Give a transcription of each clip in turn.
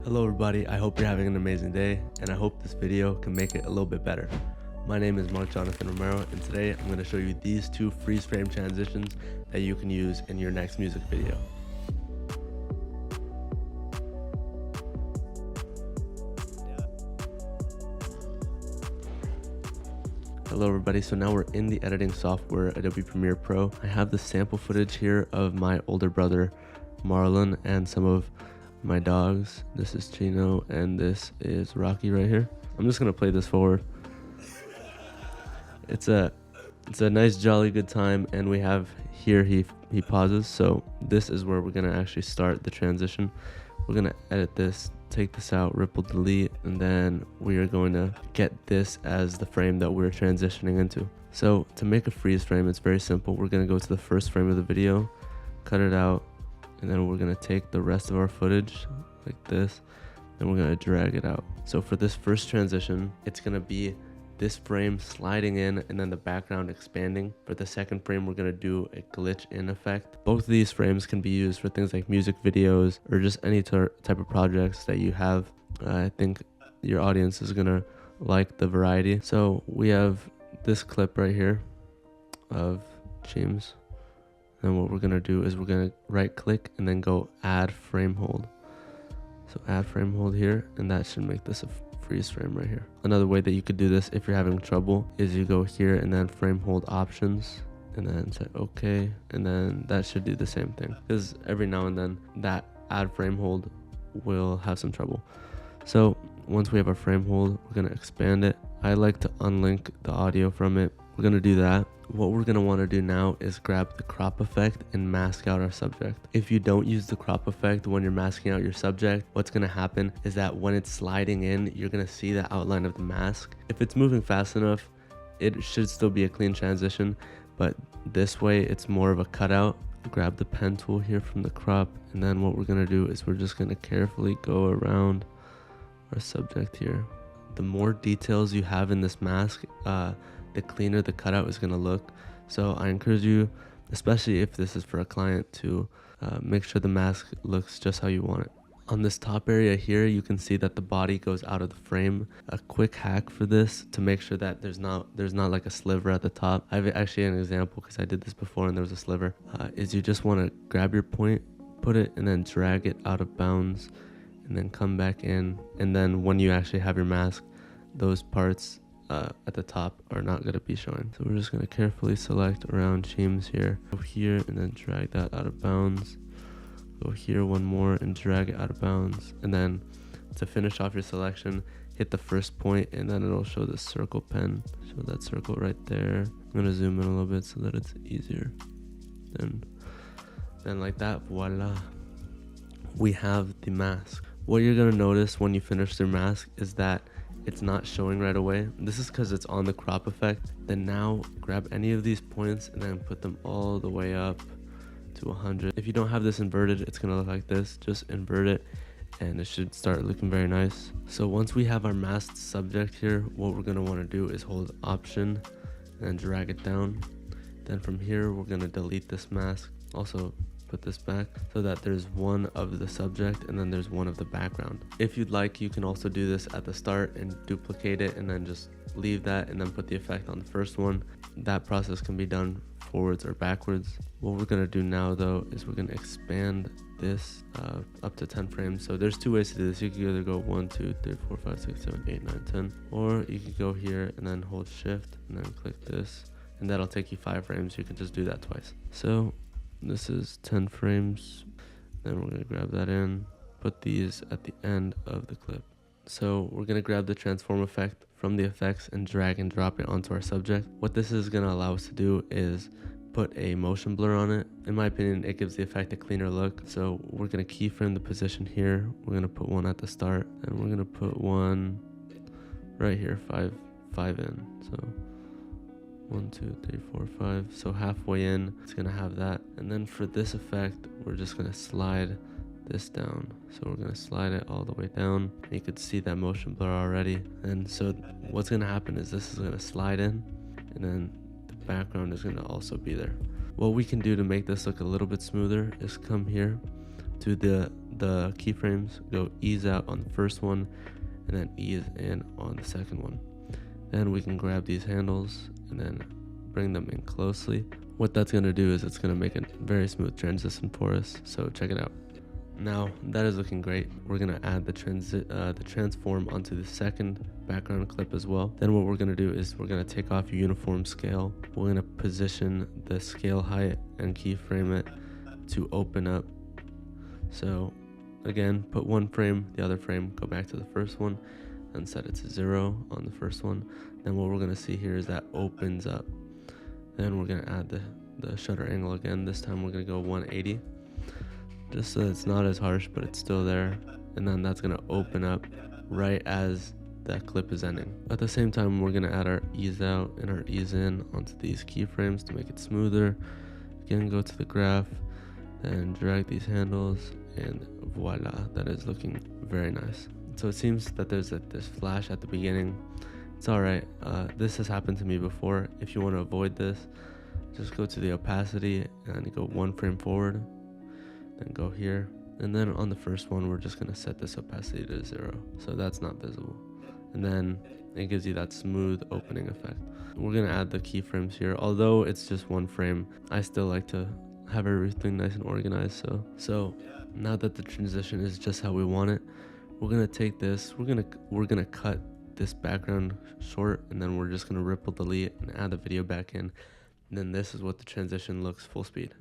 Hello everybody, I hope you're having an amazing day, and I hope this video can make it a little bit better. My name is Mark Jonathan Romero, and today I'm going to show you these two freeze frame transitions that you can use in your next music video. Hello everybody, so now we're in the editing software Adobe Premiere Pro. I have the sample footage here of my older brother Marlon and some of my dogs. This is Chino and this is Rocky right here. I'm just gonna play this forward. It's a nice jolly good time, and we have here he pauses, so this is where we're gonna actually start the transition. We're gonna edit this, take this out, ripple delete, and then we are going to get this as the frame that we're transitioning into. So to make a freeze frame, it's very simple. We're gonna go to the first frame of the video, cut it out, and then we're gonna take the rest of our footage like this, and we're gonna drag it out. So for this first transition, it's gonna be this frame sliding in and then the background expanding. For the second frame, we're gonna do a glitch in effect. Both of these frames can be used for things like music videos or just any type of projects that you have. I think your audience is gonna like the variety. So we have this clip right here of James. And what we're gonna do is we're gonna right click and then go add frame hold. So add frame hold here, and that should make this a freeze frame right here. Another way that you could do this if you're having trouble is you go here and then frame hold options and then say okay, and then that should do the same thing, because every now and then that add frame hold will have some trouble. So once we have our frame hold, we're gonna expand it. I like to unlink the audio from it. We're gonna do that. What we're gonna wanna do now is grab the crop effect and mask out our subject. If you don't use the crop effect when you're masking out your subject, what's gonna happen is that when it's sliding in, you're gonna see the outline of the mask. If it's moving fast enough, it should still be a clean transition, but this way it's more of a cutout. Grab the pen tool here from the crop, and then what we're gonna do is we're just gonna carefully go around our subject here. The more details you have in this mask, the cleaner the cutout is going to look. So I encourage you, especially if this is for a client, to make sure the mask looks just how you want it. On this top area here, you can see that the body goes out of the frame. A quick hack for this to make sure that there's not like a sliver at the top. I have actually an example because I did this before and there was a sliver. Is you just want to grab your point, put it, and then drag it out of bounds, and then come back in. And then when you actually have your mask, those parts at the top are not going to be showing. So we're just going to carefully select around James here, go here and then drag that out of bounds, go here one more and drag it out of bounds, and then to finish off your selection, hit the first point and then it'll show the circle pen. Show that circle right there. I'm going to zoom in a little bit so that it's easier. Then like that, voila, we have the mask. What you're going to notice when you finish your mask is that it's not showing right away. This is because it's on the crop effect. Then now grab any of these points and then put them all the way up to 100. If you don't have this inverted, it's gonna look like this. Just invert it and it should start looking very nice. So once we have our masked subject here, what we're gonna wanna do is hold Option and then drag it down. Then from here, we're gonna delete this mask. Also put this back so that there's one of the subject and then there's one of the background. If you'd like, you can also do this at the start and duplicate it and then just leave that and then put the effect on the first one. That process can be done forwards or backwards. What we're gonna do now though is we're gonna expand this up to 10 frames. So there's two ways to do this. You could either go 1, 2, 3, 4, 5, 6, 7, 8, 9, 10, or you could go here and then hold Shift and then click this, and that'll take you 5 frames. You can just do that twice. So this is 10 frames. Then we're gonna grab that in, put these at the end of the clip. So we're gonna grab the transform effect from the effects and drag and drop it onto our subject. What this is gonna allow us to do is put a motion blur on it. In my opinion, it gives the effect a cleaner look. So we're gonna keyframe the position here. We're gonna put one at the start, and we're gonna put one right here, five in. So 1, 2, 3, 4, 5. So halfway in, it's gonna have that. And then for this effect, we're just gonna slide this down. So we're gonna slide it all the way down. You could see that motion blur already. And so what's gonna happen is this is gonna slide in, and then the background is gonna also be there. What we can do to make this look a little bit smoother is come here to the the keyframes, go ease out on the first one and then ease in on the second one. Then we can grab these handles and then bring them in closely. What that's going to do is it's going to make a very smooth transition for us, so check it out. Now that is looking great. We're going to add the transform onto the second background clip as well. Then what we're going to do is we're going to take off uniform scale. We're going to position the scale height and keyframe it to open up. So again, put one frame, the other frame, go back to the first one and set it to 0 on the first one. Then what we're going to see here is that opens up. Then we're going to add the shutter angle again. This time we're going to go 180, just so it's not as harsh, but it's still there. And then that's going to open up right as that clip is ending. At the same time, we're going to add our ease out and our ease in onto these keyframes to make it smoother. Again, go to the graph, then drag these handles, and voila, that is looking very nice. So it seems that there's this flash at the beginning. It's alright. This has happened to me before. If you want to avoid this, just go to the opacity and go one frame forward, then go here. And then on the first one, we're just going to set this opacity to 0, so that's not visible. And then it gives you that smooth opening effect. We're going to add the keyframes here. Although it's just one frame, I still like to have everything nice and organized. So now that the transition is just how we want it, we're going to take this, we're going to cut this background short, and then we're just going to ripple delete and add the video back in. And then this is what the transition looks full speed.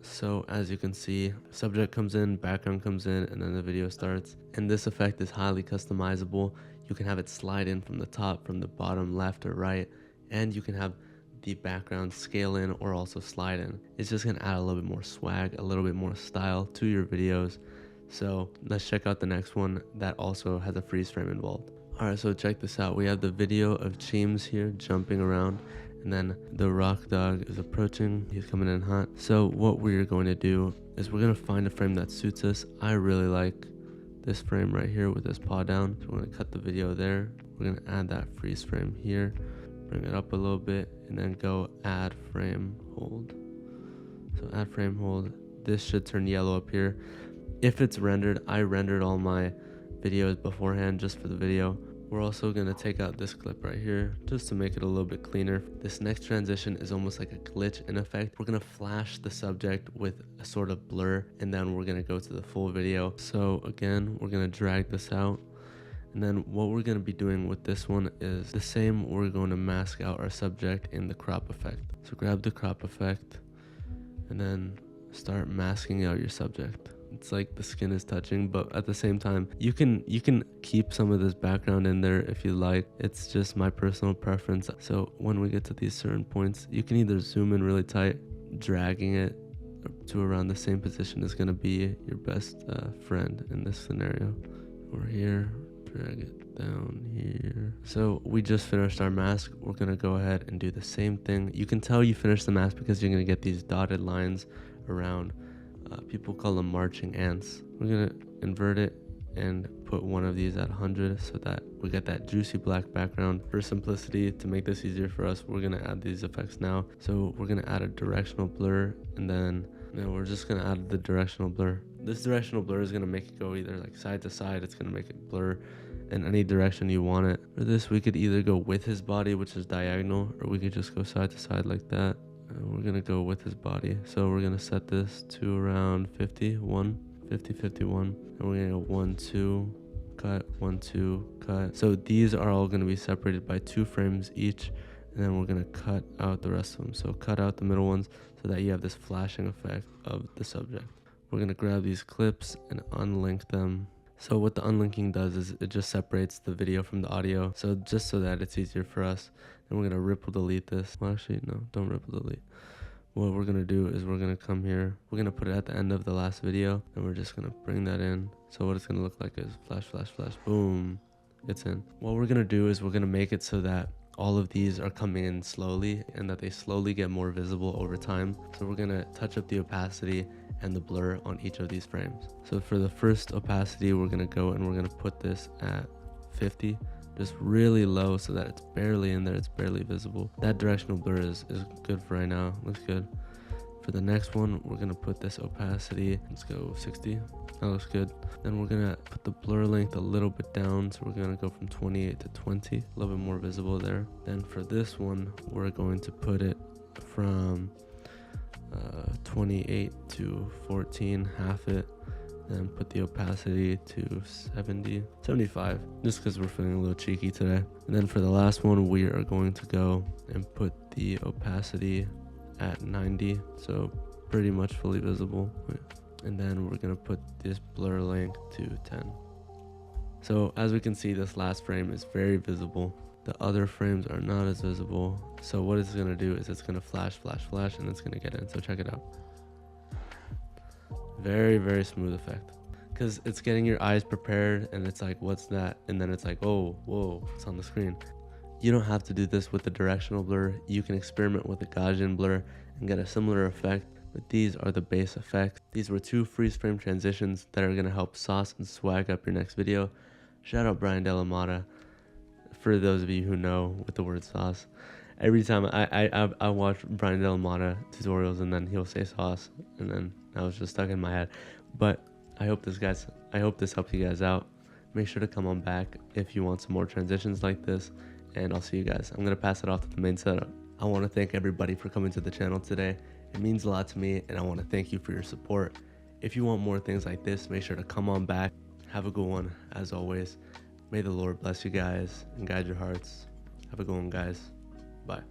So as you can see, subject comes in, background comes in, and then the video starts. And this effect is highly customizable. You can have it slide in from the top, from the bottom, left or right, and you can have the background scale in or also slide in. It's just gonna add a little bit more swag, a little bit more style to your videos. So let's check out the next one that also has a freeze frame involved. Alright, so check this out. We have the video of James here jumping around, and then the rock dog is approaching. He's coming in hot. So what we're going to do is we're going to find a frame that suits us. I really like this frame right here with this paw down. So we're going to cut the video there. We're going to add that freeze frame here, bring it up a little bit, and then go add frame hold. So add frame hold. This should turn yellow up here. If it's rendered, I rendered all my videos beforehand just for the video. We're also going to take out this clip right here just to make it a little bit cleaner. This next transition is almost like a glitch in effect. We're going to flash the subject with a sort of blur, and then we're going to go to the full video. So again, we're going to drag this out. And then what we're going to be doing with this one is the same. We're going to mask out our subject in the crop effect. So grab the crop effect and then start masking out your subject. It's like the skin is touching, but at the same time, you can keep some of this background in there if you like. It's just my personal preference. So when we get to these certain points, you can either zoom in really tight, dragging it to around the same position is going to be your best friend in this scenario. Or here, drag it down here. So we just finished our mask. We're going to go ahead and do the same thing. You can tell you finished the mask because you're going to get these dotted lines around. People call them marching ants. We're going to invert it and put one of these at 100 so that we get that juicy black background. For simplicity, to make this easier for us, we're going to add these effects now. So we're going to add a directional blur, and then we're just going to add the directional blur. This directional blur is going to make it go either like side to side. It's going to make it blur in any direction you want it. For this, we could either go with his body, which is diagonal, or we could just go side to side like that. And we're gonna go with his body. So we're gonna set this to around 51, and we're gonna go 1, 2, cut, 1, 2, cut. So these are all gonna be separated by 2 frames each, and then we're gonna cut out the rest of them. So cut out the middle ones so that you have this flashing effect of the subject. We're gonna grab these clips and unlink them. So what the unlinking does is it just separates the video from the audio. So just so that it's easier for us. And we're going to ripple delete this. Well, actually, no, don't ripple delete. What we're going to do is we're going to come here. We're going to put it at the end of the last video. And we're just going to bring that in. So what it's going to look like is flash, flash, flash, boom. It's in. What we're going to do is we're going to make it so that all of these are coming in slowly and that they slowly get more visible over time. So we're going to touch up the opacity and the blur on each of these frames. So for the first opacity, we're going to go and we're going to put this at 50, just really low so that it's barely in there, it's barely visible. That directional blur is good for right now, looks good. For For the next one, we're gonna put this opacity, let's go 60. That looks good. Then we're gonna put the blur length a little bit down, so we're gonna go from 28 to 20, a little bit more visible there. Then for this one, we're going to put it from 28 to 14, half it. Then put the opacity to 75, just because we're feeling a little cheeky today. And then for the last one, we are going to go and put the opacity at 90, so pretty much fully visible. And then we're gonna put this blur length to 10. So as we can see, this last frame is very visible. The other frames are not as visible. So what it's gonna do is it's gonna flash, flash, flash, and it's gonna get in. So check it out. Very, very smooth effect, because it's getting your eyes prepared, and it's like, what's that? And then it's like, oh, whoa, it's on the screen. You don't have to do this with the directional blur. You can experiment with the Gaussian blur and get a similar effect, but these are the base effects. These were 2 freeze frame transitions that are gonna help sauce and swag up your next video. Shout out Brian Delamata, for those of you who know with the word sauce. Every time I watch Brian Delamata tutorials, and then he'll say sauce, and then I was just stuck in my head. But I hope this helped you guys out. Make sure to come on back if you want some more transitions like this, and I'll see you guys. I'm gonna pass it off to the main setup. I want to thank everybody for coming to the channel today. It means a lot to me, and I want to thank you for your support. If you want more things like this, make sure to come on back. Have a good one, as always. May the Lord bless you guys and guide your hearts. Have a good one, guys. Bye.